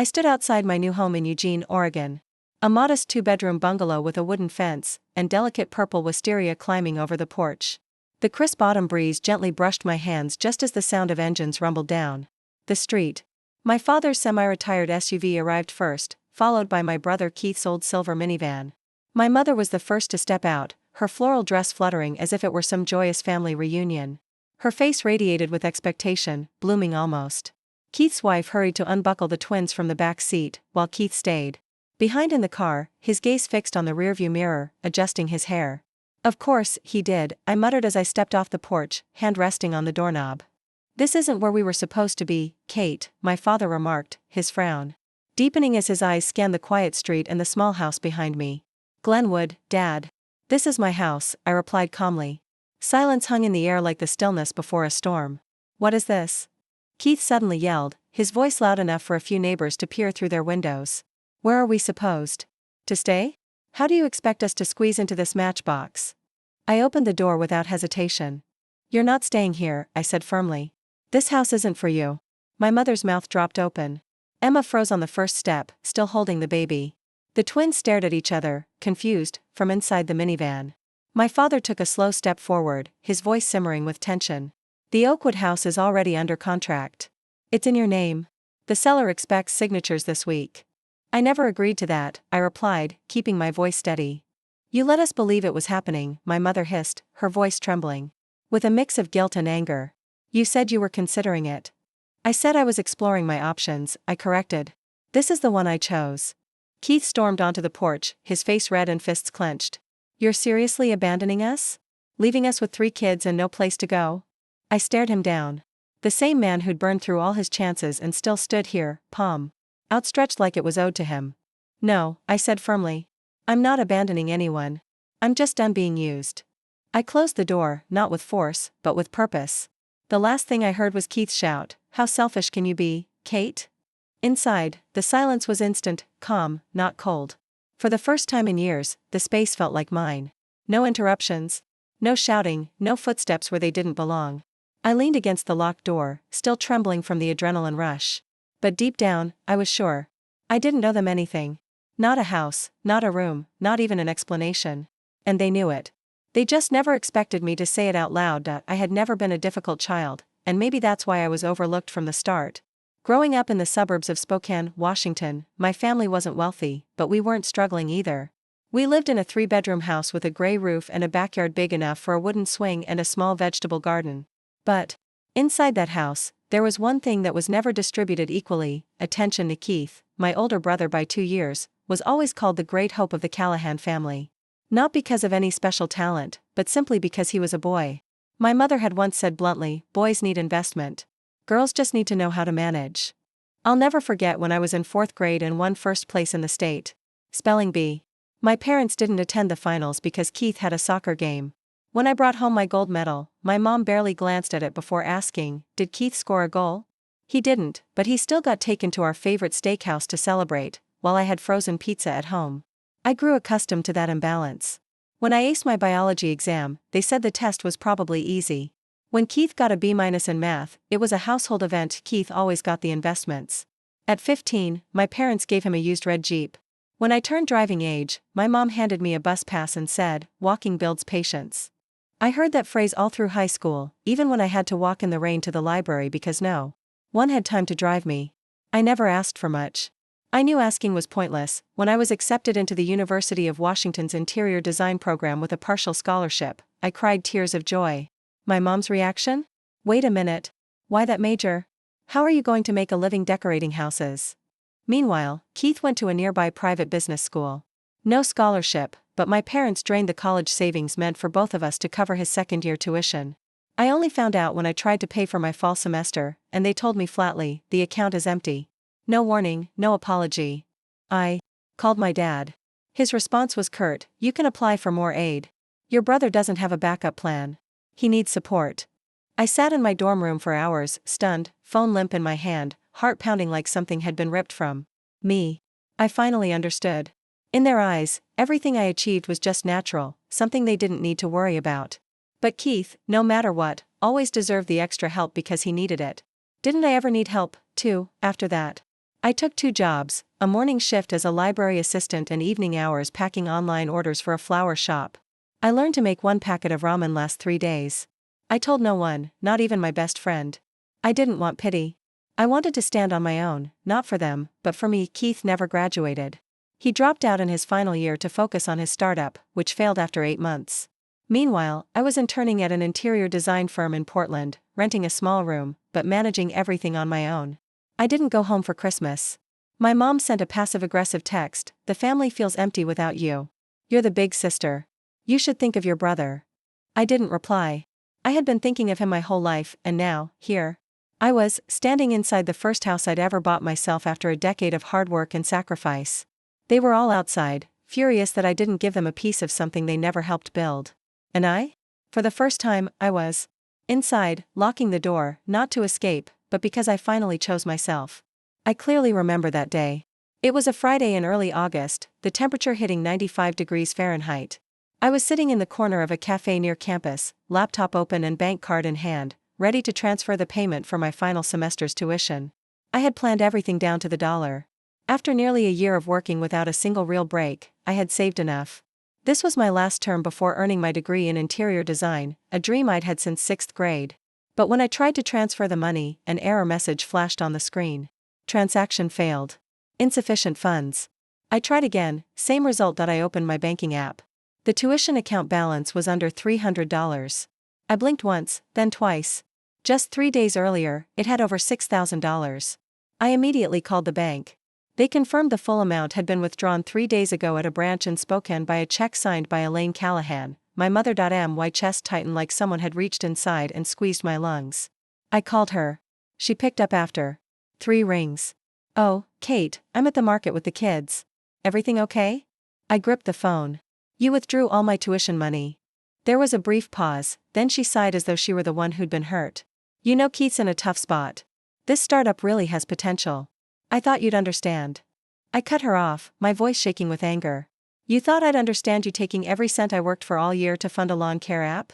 I stood outside my new home in Eugene, Oregon. A modest two-bedroom bungalow with a wooden fence, and delicate purple wisteria climbing over the porch. The crisp autumn breeze gently brushed my hands just as the sound of engines rumbled down the street. My father's semi-retired SUV arrived first, followed by my brother Keith's old silver minivan. My mother was the first to step out, her floral dress fluttering as if it were some joyous family reunion. Her face radiated with expectation, blooming almost. Keith's wife hurried to unbuckle the twins from the back seat, while Keith stayed behind in the car, his gaze fixed on the rearview mirror, adjusting his hair. Of course, he did, I muttered as I stepped off the porch, hand resting on the doorknob. This isn't where we were supposed to be, Kate, my father remarked, his frown deepening as his eyes scanned the quiet street and the small house behind me. Glenwood, Dad. This is my house, I replied calmly. Silence hung in the air like the stillness before a storm. What is this? Keith suddenly yelled, his voice loud enough for a few neighbors to peer through their windows. Where are we supposed to stay? How do you expect us to squeeze into this matchbox? I opened the door without hesitation. You're not staying here, I said firmly. This house isn't for you. My mother's mouth dropped open. Emma froze on the first step, still holding the baby. The twins stared at each other, confused, from inside the minivan. My father took a slow step forward, his voice simmering with tension. The Oakwood house is already under contract. It's in your name. The seller expects signatures this week. I never agreed to that, I replied, keeping my voice steady. You let us believe it was happening, my mother hissed, her voice trembling with a mix of guilt and anger. You said you were considering it. I said I was exploring my options, I corrected. This is the one I chose. Keith stormed onto the porch, his face red and fists clenched. You're seriously abandoning us? Leaving us with 3 kids and no place to go? I stared him down. The same man who'd burned through all his chances and still stood here, palm outstretched like it was owed to him. No, I said firmly. I'm not abandoning anyone. I'm just done being used. I closed the door, not with force, but with purpose. The last thing I heard was Keith shout, "How selfish can you be, Kate?" Inside, the silence was instant, calm, not cold. For the first time in years, the space felt like mine. No interruptions. No shouting, no footsteps where they didn't belong. I leaned against the locked door, still trembling from the adrenaline rush. But deep down, I was sure. I didn't owe them anything. Not a house, not a room, not even an explanation. And they knew it. They just never expected me to say it out loud. I had never been a difficult child, and maybe that's why I was overlooked from the start. Growing up in the suburbs of Spokane, Washington, my family wasn't wealthy, but we weren't struggling either. We lived in a 3-bedroom house with a gray roof and a backyard big enough for a wooden swing and a small vegetable garden. But inside that house, there was one thing that was never distributed equally: attention to Keith, my older brother by 2 years, was always called the great hope of the Callahan family. Not because of any special talent, but simply because he was a boy. My mother had once said bluntly, boys need investment. Girls just need to know how to manage. I'll never forget when I was in 4th grade and won first place in the state spelling bee. My parents didn't attend the finals because Keith had a soccer game. When I brought home my gold medal, my mom barely glanced at it before asking, "Did Keith score a goal?" He didn't, but he still got taken to our favorite steakhouse to celebrate, while I had frozen pizza at home. I grew accustomed to that imbalance. When I aced my biology exam, they said the test was probably easy. When Keith got a B- in math, it was a household event. Keith always got the investments. At 15, my parents gave him a used red Jeep. When I turned driving age, my mom handed me a bus pass and said, "Walking builds patience." I heard that phrase all through high school, even when I had to walk in the rain to the library because no one had time to drive me. I never asked for much. I knew asking was pointless. When I was accepted into the University of Washington's interior design program with a partial scholarship, I cried tears of joy. My mom's reaction? Wait a minute. Why that major? How are you going to make a living decorating houses? Meanwhile, Keith went to a nearby private business school. No scholarship, but my parents drained the college savings meant for both of us to cover his second-year tuition. I only found out when I tried to pay for my fall semester, and they told me flatly, the account is empty. No warning, no apology. I called my dad. His response was curt, "You can apply for more aid. Your brother doesn't have a backup plan. He needs support." I sat in my dorm room for hours, stunned, phone limp in my hand, heart pounding like something had been ripped from me. I finally understood. In their eyes, everything I achieved was just natural, something they didn't need to worry about. But Keith, no matter what, always deserved the extra help because he needed it. Didn't I ever need help, too, after that? I took 2 jobs, a morning shift as a library assistant and evening hours packing online orders for a flower shop. I learned to make 1 packet of ramen last 3 days. I told no one, not even my best friend. I didn't want pity. I wanted to stand on my own, not for them, but for me. Keith never graduated. He dropped out in his final year to focus on his startup, which failed after 8 months. Meanwhile, I was interning at an interior design firm in Portland, renting a small room, but managing everything on my own. I didn't go home for Christmas. My mom sent a passive-aggressive text, "The family feels empty without you. You're the big sister. You should think of your brother." I didn't reply. I had been thinking of him my whole life, and now, here I was, standing inside the first house I'd ever bought myself after a decade of hard work and sacrifice. They were all outside, furious that I didn't give them a piece of something they never helped build. And I? For the first time, I was inside, locking the door, not to escape, but because I finally chose myself. I clearly remember that day. It was a Friday in early August, the temperature hitting 95 degrees Fahrenheit. I was sitting in the corner of a cafe near campus, laptop open and bank card in hand, ready to transfer the payment for my final semester's tuition. I had planned everything down to the dollar. After nearly a year of working without a single real break, I had saved enough. This was my last term before earning my degree in interior design, a dream I'd had since 6th grade. But when I tried to transfer the money, an error message flashed on the screen. Transaction failed. Insufficient funds. I tried again, same result. I opened my banking app. The tuition account balance was under $300. I blinked once, then twice. Just 3 days earlier, it had over $6,000. I immediately called the bank. They confirmed the full amount had been withdrawn 3 days ago at a branch in Spokane by a check signed by Elaine Callahan. My my chest tightened like someone had reached inside and squeezed my lungs. I called her. She picked up after 3 rings. "Oh, Kate, I'm at the market with the kids. Everything okay?" I gripped the phone. "You withdrew all my tuition money." There was a brief pause, then she sighed as though she were the one who'd been hurt. "You know Keith's in a tough spot. This startup really has potential. I thought you'd understand." I cut her off, my voice shaking with anger. "You thought I'd understand you taking every cent I worked for all year to fund a lawn care app?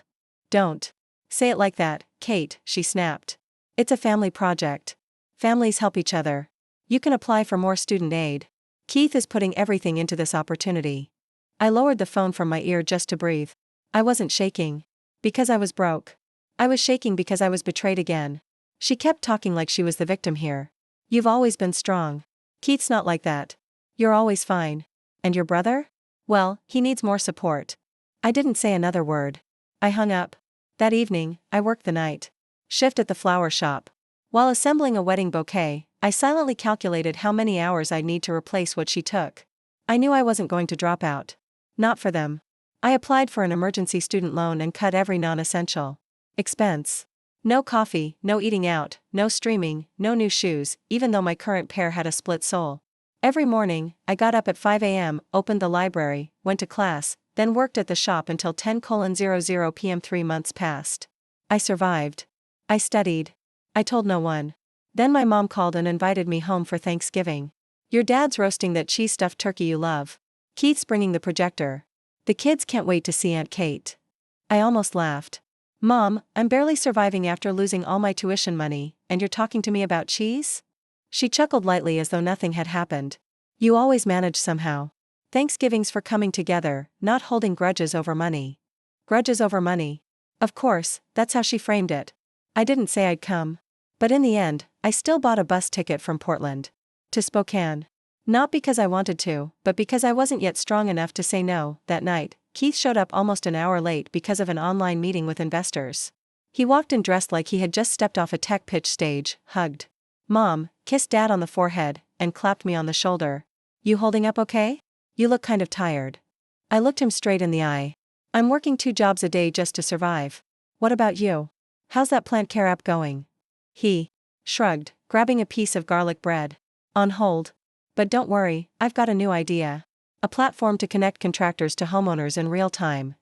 Don't say it like that, Kate," she snapped. "It's a family project. Families help each other. You can apply for more student aid. Keith is putting everything into this opportunity." I lowered the phone from my ear just to breathe. I wasn't shaking because I was broke. I was shaking because I was betrayed again. She kept talking like she was the victim here. "You've always been strong. Keith's not like that. You're always fine. And your brother? Well, he needs more support." I didn't say another word. I hung up. That evening, I worked the night shift at the flower shop. While assembling a wedding bouquet, I silently calculated how many hours I'd need to replace what she took. I knew I wasn't going to drop out. Not for them. I applied for an emergency student loan and cut every non-essential expense. No coffee, no eating out, no streaming, no new shoes, even though my current pair had a split sole. Every morning, I got up at 5 a.m., opened the library, went to class, then worked at the shop until 10:00 p.m. 3 months passed. I survived. I studied. I told no one. Then my mom called and invited me home for Thanksgiving. "Your dad's roasting that cheese-stuffed turkey you love. Keith's bringing the projector. The kids can't wait to see Aunt Kate." I almost laughed. "Mom, I'm barely surviving after losing all my tuition money, and you're talking to me about cheese?" She chuckled lightly as though nothing had happened. "You always manage somehow. Thanksgiving's for coming together, not holding grudges over money." Grudges over money. Of course, that's how she framed it. I didn't say I'd come. But in the end, I still bought a bus ticket from Portland to Spokane. Not because I wanted to, but because I wasn't yet strong enough to say no. That night, Keith showed up almost an hour late because of an online meeting with investors. He walked in dressed like he had just stepped off a tech pitch stage, hugged Mom, kissed Dad on the forehead, and clapped me on the shoulder. "You holding up okay? You look kind of tired." I looked him straight in the eye. "I'm working 2 jobs a day just to survive. What about you? How's that plant care app going?" He shrugged, grabbing a piece of garlic bread. "On hold. But don't worry, I've got a new idea. A platform to connect contractors to homeowners in real time."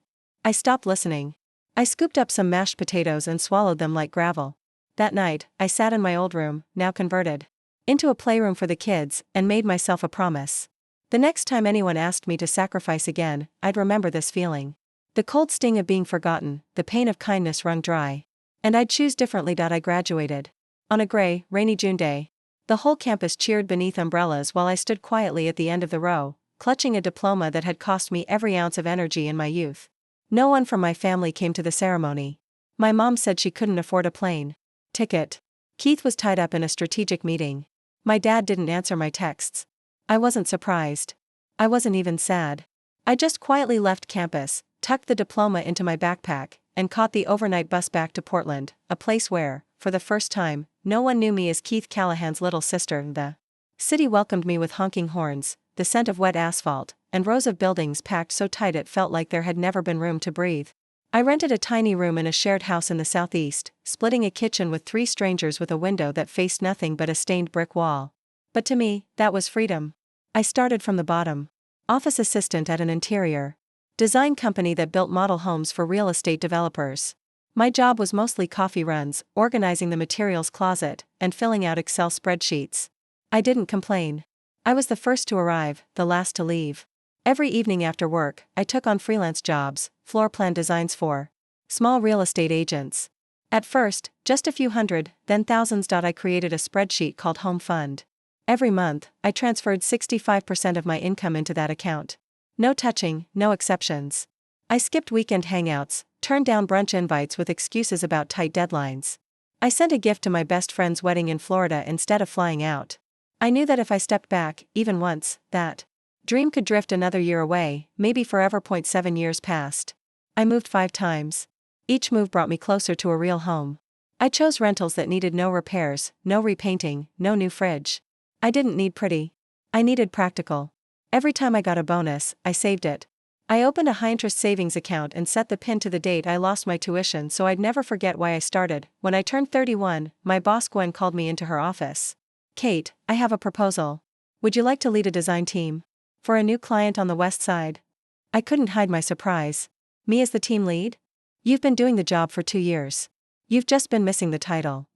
I stopped listening. I scooped up some mashed potatoes and swallowed them like gravel. That night, I sat in my old room, now converted into a playroom for the kids, and made myself a promise. The next time anyone asked me to sacrifice again, I'd remember this feeling. The cold sting of being forgotten, the pain of kindness wrung dry. And I'd choose differently. I graduated on a gray, rainy June day. The whole campus cheered beneath umbrellas while I stood quietly at the end of the row, clutching a diploma that had cost me every ounce of energy in my youth. No one from my family came to the ceremony. My mom said she couldn't afford a plane ticket. Keith was tied up in a strategic meeting. My dad didn't answer my texts. I wasn't surprised. I wasn't even sad. I just quietly left campus, tucked the diploma into my backpack, and caught the overnight bus back to Portland, a place where, for the first time, no one knew me as Keith Callahan's little sister. The city welcomed me with honking horns, the scent of wet asphalt, and rows of buildings packed so tight it felt like there had never been room to breathe. I rented a tiny room in a shared house in the southeast, splitting a kitchen with 3 strangers with a window that faced nothing but a stained brick wall. But to me, that was freedom. I started from the bottom. Office assistant at an interior design company that built model homes for real estate developers. My job was mostly coffee runs, organizing the materials closet, and filling out Excel spreadsheets. I didn't complain. I was the first to arrive, the last to leave. Every evening after work, I took on freelance jobs, floor plan designs for small real estate agents. At first, just a few hundred, then thousands. I created a spreadsheet called Home Fund. Every month, I transferred 65% of my income into that account. No touching, no exceptions. I skipped weekend hangouts, turned down brunch invites with excuses about tight deadlines. I sent a gift to my best friend's wedding in Florida instead of flying out. I knew that if I stepped back, even once, that dream could drift another year away, maybe forever. 7 years passed. I moved 5 times. Each move brought me closer to a real home. I chose rentals that needed no repairs, no repainting, no new fridge. I didn't need pretty. I needed practical. Every time I got a bonus, I saved it. I opened a high-interest savings account and set the PIN to the date I lost my tuition so I'd never forget why I started. When I turned 31, my boss Gwen called me into her office. "Kate, I have a proposal. Would you like to lead a design team for a new client on the West Side?" I couldn't hide my surprise. "Me as the team lead? You've been doing the job for 2 years. You've just been missing the title."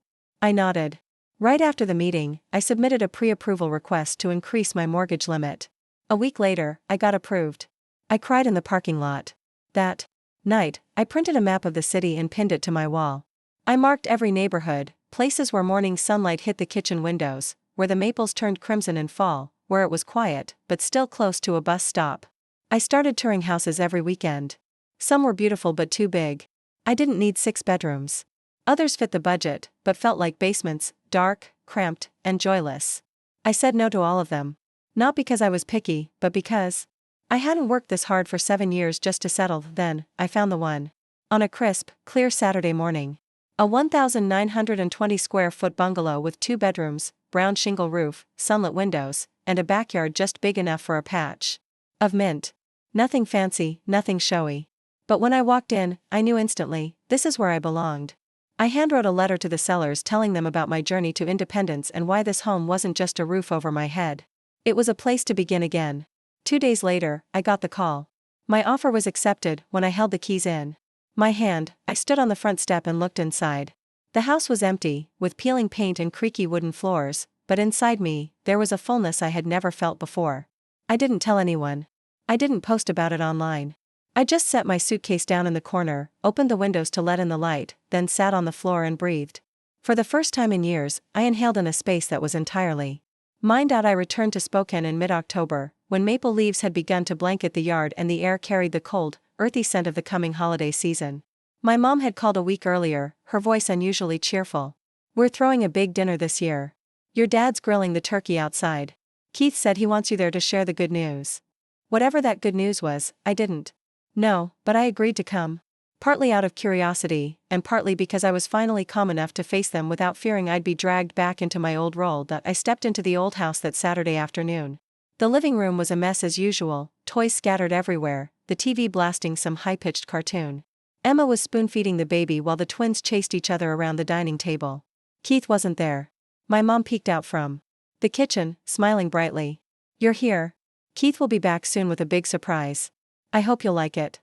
I nodded. Right after the meeting, I submitted a pre-approval request to increase my mortgage limit. A week later, I got approved. I cried in the parking lot. That night, I printed a map of the city and pinned it to my wall. I marked every neighborhood, places where morning sunlight hit the kitchen windows, where the maples turned crimson in fall, where it was quiet, but still close to a bus stop. I started touring houses every weekend. Some were beautiful but too big. I didn't need 6 bedrooms. Others fit the budget, but felt like basements, dark, cramped, and joyless. I said no to all of them. Not because I was picky, but because I hadn't worked this hard for 7 years just to settle. Then, I found the one. On a crisp, clear Saturday morning. A 1,920 square foot bungalow with 2 bedrooms, brown shingle roof, sunlit windows, and a backyard just big enough for a patch of mint. Nothing fancy, nothing showy. But when I walked in, I knew instantly, this is where I belonged. I handwrote a letter to the sellers telling them about my journey to independence and why this home wasn't just a roof over my head. It was a place to begin again. 2 days later, I got the call. My offer was accepted. When I held the keys in my hand, I stood on the front step and looked inside. The house was empty, with peeling paint and creaky wooden floors, but inside me, there was a fullness I had never felt before. I didn't tell anyone. I didn't post about it online. I just set my suitcase down in the corner, opened the windows to let in the light, then sat on the floor and breathed. For the first time in years, I inhaled in a space that was entirely mine. I returned to Spokane in mid-October, when maple leaves had begun to blanket the yard and the air carried the cold, earthy scent of the coming holiday season. My mom had called a week earlier, her voice unusually cheerful. "We're throwing a big dinner this year. Your dad's grilling the turkey outside. Keith said he wants you there to share the good news." Whatever that good news was, I didn't know, but I agreed to come. Partly out of curiosity, and partly because I was finally calm enough to face them without fearing I'd be dragged back into my old role. That I stepped into the old house that Saturday afternoon. The living room was a mess as usual, toys scattered everywhere, the TV blasting some high-pitched cartoon. Emma was spoon-feeding the baby while the twins chased each other around the dining table. Keith wasn't there. My mom peeked out from the kitchen, smiling brightly. "You're here. Keith will be back soon with a big surprise. I hope you'll like it."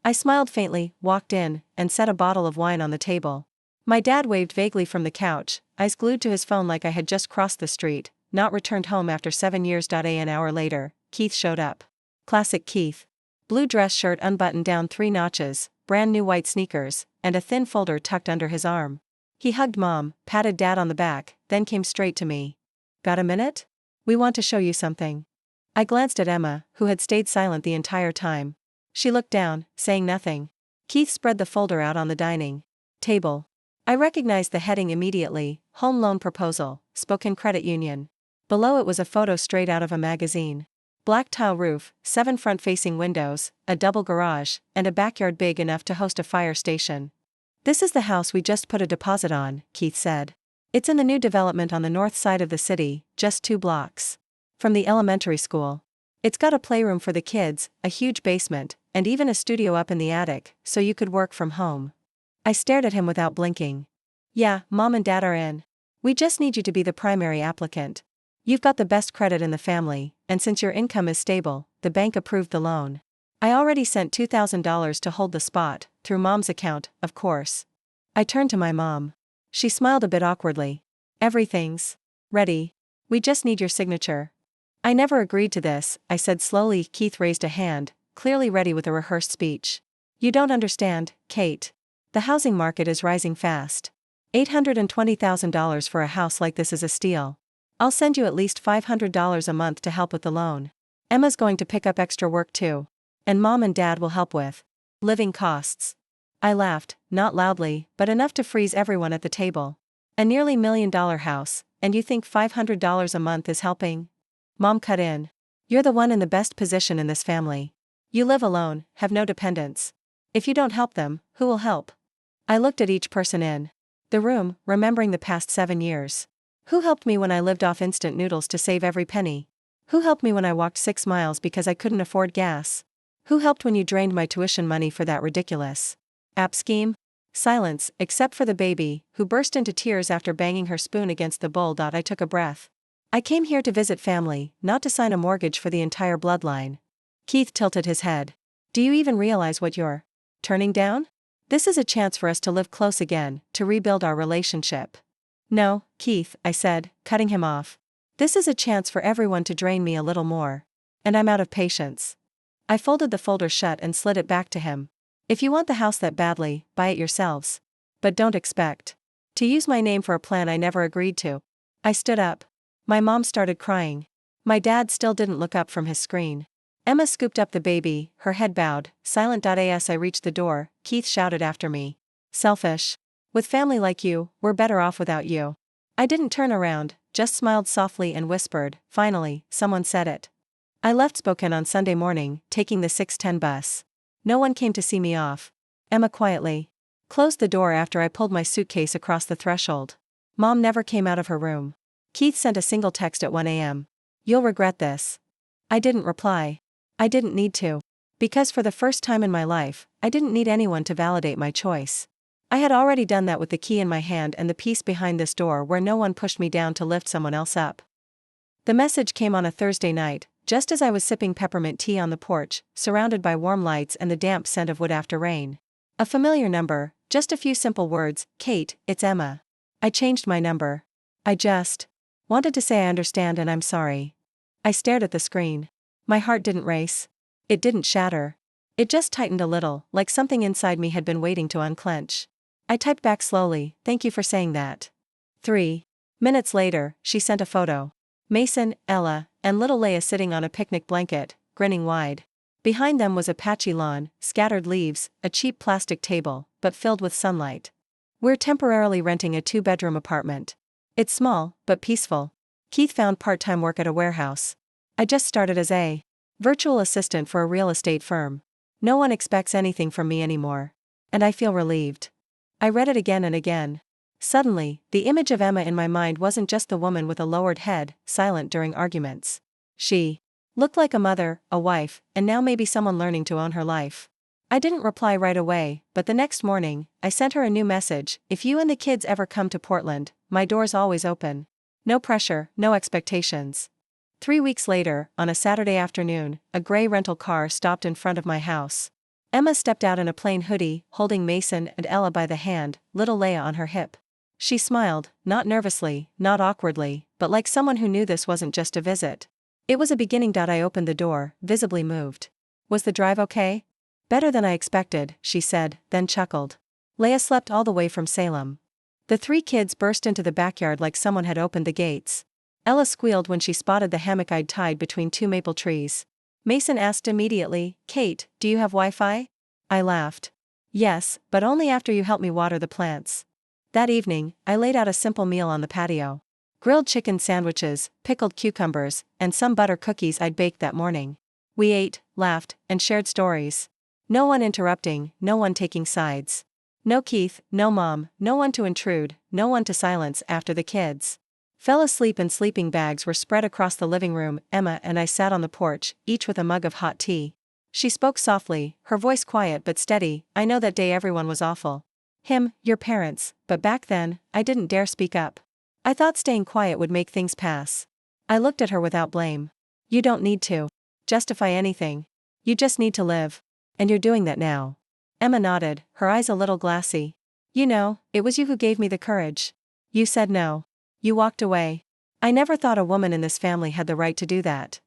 I smiled faintly, walked in, and set a bottle of wine on the table. My dad waved vaguely from the couch, eyes glued to his phone like I had just crossed the street, not returned home after 7 years. An hour later, Keith showed up. Classic Keith. Blue dress shirt unbuttoned down 3 notches, brand new white sneakers, and a thin folder tucked under his arm. He hugged Mom, patted Dad on the back, then came straight to me. Got a minute? We want to show you something. I glanced at Emma, who had stayed silent the entire time. She looked down, saying nothing. Keith spread the folder out on the dining table. I recognized the heading immediately: Home Loan Proposal, Spokane Credit Union. Below it was a photo straight out of a magazine. Black tile roof, 7 front-facing windows, a double garage, and a backyard big enough to host a fire station. This is the house we just put a deposit on, Keith said. It's in the new development on the north side of the city, just 2 blocks from the elementary school. It's got a playroom for the kids, a huge basement, and even a studio up in the attic, so you could work from home. I stared at him without blinking. Yeah, Mom and Dad are in. We just need you to be the primary applicant. You've got the best credit in the family, and since your income is stable, the bank approved the loan. I already sent $2,000 to hold the spot, through Mom's account, of course. I turned to my mom. She smiled a bit awkwardly. Everything's ready. We just need your signature. I never agreed to this, I said slowly. Keith raised a hand, clearly ready with a rehearsed speech. You don't understand, Kate. The housing market is rising fast. $820,000 for a house like this is a steal. I'll send you at least $500 a month to help with the loan. Emma's going to pick up extra work too. And Mom and Dad will help with living costs. I laughed, not loudly, but enough to freeze everyone at the table. A nearly $1 million house, and you think $500 a month is helping? Mom cut in. You're the one in the best position in this family. You live alone, have no dependents. If you don't help them, who will help? I looked at each person in the room, remembering the past 7 years. Who helped me when I lived off instant noodles to save every penny? Who helped me when I walked 6 miles because I couldn't afford gas? Who helped when you drained my tuition money for that ridiculous app scheme? Silence, except for the baby, who burst into tears after banging her spoon against the bowl. I took a breath. I came here to visit family, not to sign a mortgage for the entire bloodline. Keith tilted his head. Do you even realize what you're turning down? This is a chance for us to live close again, to rebuild our relationship. No, Keith, I said, cutting him off. This is a chance for everyone to drain me a little more. And I'm out of patience. I folded the folder shut and slid it back to him. If you want the house that badly, buy it yourselves. But don't expect to use my name for a plan I never agreed to. I stood up. My mom started crying. My dad still didn't look up from his screen. Emma scooped up the baby, her head bowed, silent. As I reached the door, Keith shouted after me. Selfish. With family like you, we're better off without you. I didn't turn around, just smiled softly and whispered, finally, someone said it. I left Spokane on Sunday morning, taking the 6:10 bus. No one came to see me off. Emma quietly closed the door after I pulled my suitcase across the threshold. Mom never came out of her room. Keith sent a single text at 1 a.m. You'll regret this. I didn't reply. I didn't need to. Because for the first time in my life, I didn't need anyone to validate my choice. I had already done that with the key in my hand and the piece behind this door where no one pushed me down to lift someone else up. The message came on a Thursday night, just as I was sipping peppermint tea on the porch, surrounded by warm lights and the damp scent of wood after rain. A familiar number, just a few simple words: Kate, it's Emma. I changed my number. I just wanted to say I understand and I'm sorry. I stared at the screen. My heart didn't race. It didn't shatter. It just tightened a little, like something inside me had been waiting to unclench. I typed back slowly, thank you for saying that. 3 minutes later, she sent a photo. Mason, Ella, and little Leia sitting on a picnic blanket, grinning wide. Behind them was a patchy lawn, scattered leaves, a cheap plastic table, but filled with sunlight. We're temporarily renting a 2-bedroom apartment. It's small, but peaceful. Keith found part-time work at a warehouse. I just started as a virtual assistant for a real estate firm. No one expects anything from me anymore. And I feel relieved. I read it again and again. Suddenly, the image of Emma in my mind wasn't just the woman with a lowered head, silent during arguments. She looked like a mother, a wife, and now maybe someone learning to own her life. I didn't reply right away, but the next morning, I sent her a new message: if you and the kids ever come to Portland, my door's always open. No pressure, no expectations. 3 weeks later, on a Saturday afternoon, a gray rental car stopped in front of my house. Emma stepped out in a plain hoodie, holding Mason and Ella by the hand, little Leia on her hip. She smiled, not nervously, not awkwardly, but like someone who knew this wasn't just a visit. It was a beginning. I opened the door, visibly moved. Was the drive okay? Better than I expected, she said, then chuckled. Leia slept all the way from Salem. The 3 kids burst into the backyard like someone had opened the gates. Ella squealed when she spotted the hammock I'd tied between two maple trees. Mason asked immediately, "Kate, do you have Wi-Fi?" I laughed. "Yes, but only after you help me water the plants." That evening, I laid out a simple meal on the patio. Grilled chicken sandwiches, pickled cucumbers, and some butter cookies I'd baked that morning. We ate, laughed, and shared stories. No one interrupting, no one taking sides. No Keith, no Mom, no one to intrude, no one to silence after the kids fell asleep and sleeping bags were spread across the living room. Emma and I sat on the porch, each with a mug of hot tea. She spoke softly, her voice quiet but steady. "I know that day everyone was awful. Your parents, but back then, I didn't dare speak up. I thought staying quiet would make things pass." I looked at her without blame. "You don't need to justify anything. You just need to live. And you're doing that now." Emma nodded, her eyes a little glassy. "You know, it was you who gave me the courage. You said no. You walked away. I never thought a woman in this family had the right to do that."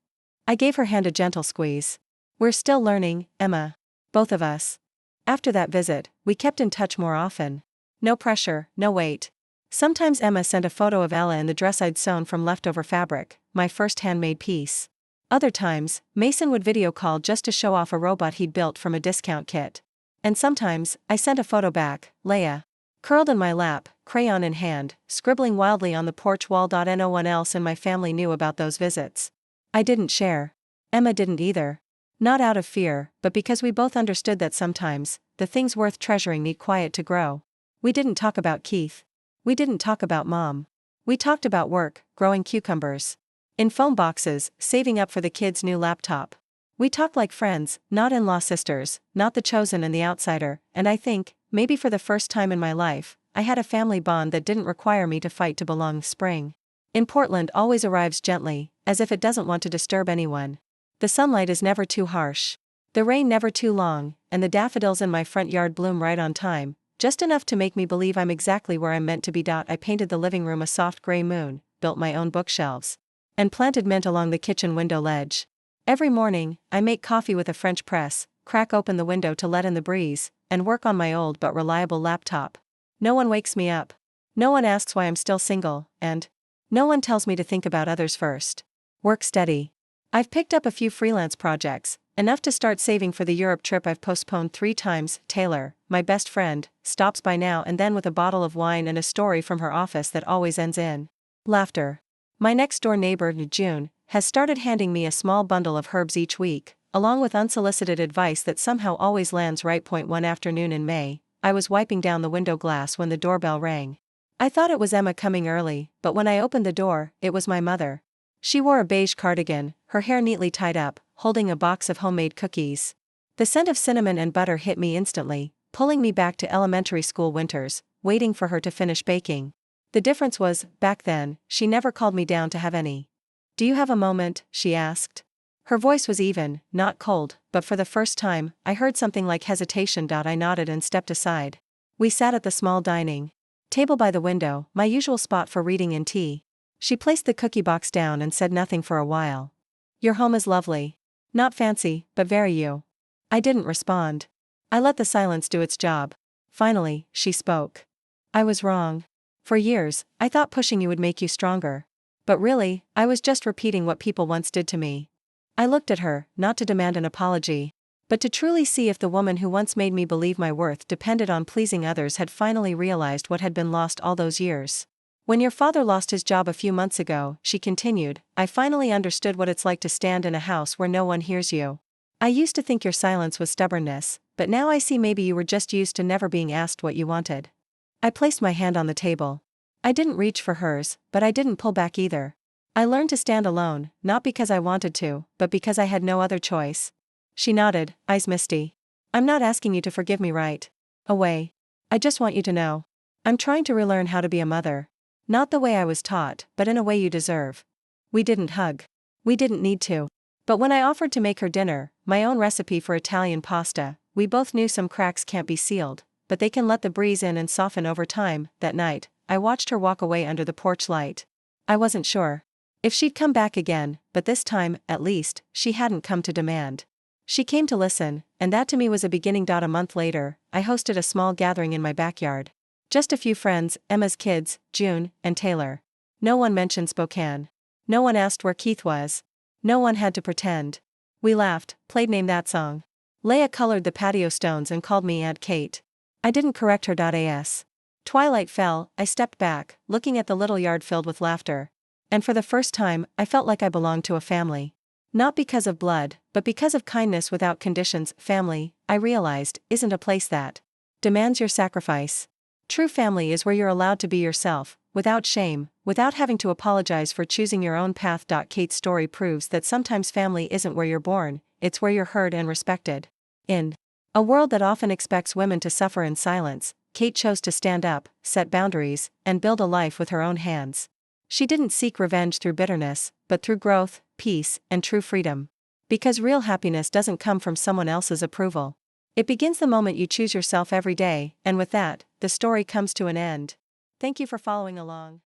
I gave her hand a gentle squeeze. "We're still learning, Emma. Both of us." After that visit, we kept in touch more often. No pressure, no weight. Sometimes Emma sent a photo of Ella in the dress I'd sewn from leftover fabric, my first handmade piece. Other times, Mason would video call just to show off a robot he'd built from a discount kit. And sometimes, I sent a photo back, Leia, curled in my lap, crayon in hand, scribbling wildly on the porch wall. No one else in my family knew about those visits. I didn't share. Emma didn't either. Not out of fear, but because we both understood that sometimes, the things worth treasuring need quiet to grow. We didn't talk about Keith. We didn't talk about Mom. We talked about work, growing cucumbers in foam boxes, saving up for the kids' new laptop. We talked like friends, not in-law sisters, not the chosen and the outsider, and I think, maybe for the first time in my life, I had a family bond that didn't require me to fight to belong. Spring in Portland always arrives gently, as if it doesn't want to disturb anyone. The sunlight is never too harsh. The rain never too long, and the daffodils in my front yard bloom right on time, just enough to make me believe I'm exactly where I'm meant to be. I painted the living room a soft gray moon, built my own bookshelves, and planted mint along the kitchen window ledge. Every morning, I make coffee with a French press, crack open the window to let in the breeze, and work on my old but reliable laptop. No one wakes me up. No one asks why I'm still single, and no one tells me to think about others first. Work steady. I've picked up a few freelance projects, enough to start saving for the Europe trip I've postponed 3 times. Taylor, my best friend, stops by now and then with a bottle of wine and a story from her office that always ends in laughter. My next-door neighbor, June, has started handing me a small bundle of herbs each week, along with unsolicited advice that somehow always lands right. One afternoon in May, I was wiping down the window glass when the doorbell rang. I thought it was Emma coming early, but when I opened the door, it was my mother. She wore a beige cardigan, her hair neatly tied up, holding a box of homemade cookies. The scent of cinnamon and butter hit me instantly, pulling me back to elementary school winters, waiting for her to finish baking. The difference was, back then, she never called me down to have any. "Do you have a moment?" she asked. Her voice was even, not cold, but for the first time, I heard something like hesitation. I nodded and stepped aside. We sat at the small dining table by the window, my usual spot for reading and tea. She placed the cookie box down and said nothing for a while. "Your home is lovely. Not fancy, but very you." I didn't respond. I let the silence do its job. Finally, she spoke. "I was wrong. For years, I thought pushing you would make you stronger. But really, I was just repeating what people once did to me." I looked at her, not to demand an apology, but to truly see if the woman who once made me believe my worth depended on pleasing others had finally realized what had been lost all those years. "When your father lost his job a few months ago," she continued, "I finally understood what it's like to stand in a house where no one hears you. I used to think your silence was stubbornness, but now I see maybe you were just used to never being asked what you wanted." I placed my hand on the table. I didn't reach for hers, but I didn't pull back either. I learned to stand alone, not because I wanted to, but because I had no other choice. She nodded, eyes misty. "I'm not asking you to forgive me right away. I just want you to know. I'm trying to relearn how to be a mother. Not the way I was taught, but in a way you deserve." We didn't hug. We didn't need to. But when I offered to make her dinner, my own recipe for Italian pasta, we both knew some cracks can't be sealed, but they can let the breeze in and soften over time. That night, I watched her walk away under the porch light. I wasn't sure if she'd come back again, but this time, at least, she hadn't come to demand. She came to listen, and that to me was a beginning. A month later, I hosted a small gathering in my backyard. Just a few friends, Emma's kids, June, and Taylor. No one mentioned Spokane. No one asked where Keith was. No one had to pretend. We laughed, played Name That Song. Leia colored the patio stones and called me Aunt Kate. I didn't correct her. As twilight fell, I stepped back, looking at the little yard filled with laughter. And for the first time, I felt like I belonged to a family. Not because of blood, but because of kindness without conditions. Family, I realized, isn't a place that demands your sacrifice. True family is where you're allowed to be yourself, without shame, without having to apologize for choosing your own path. Kate's story proves that sometimes family isn't where you're born, it's where you're heard and respected. In a world that often expects women to suffer in silence, Kate chose to stand up, set boundaries, and build a life with her own hands. She didn't seek revenge through bitterness, but through growth, peace, and true freedom. Because real happiness doesn't come from someone else's approval. It begins the moment you choose yourself every day, and with that, the story comes to an end. Thank you for following along.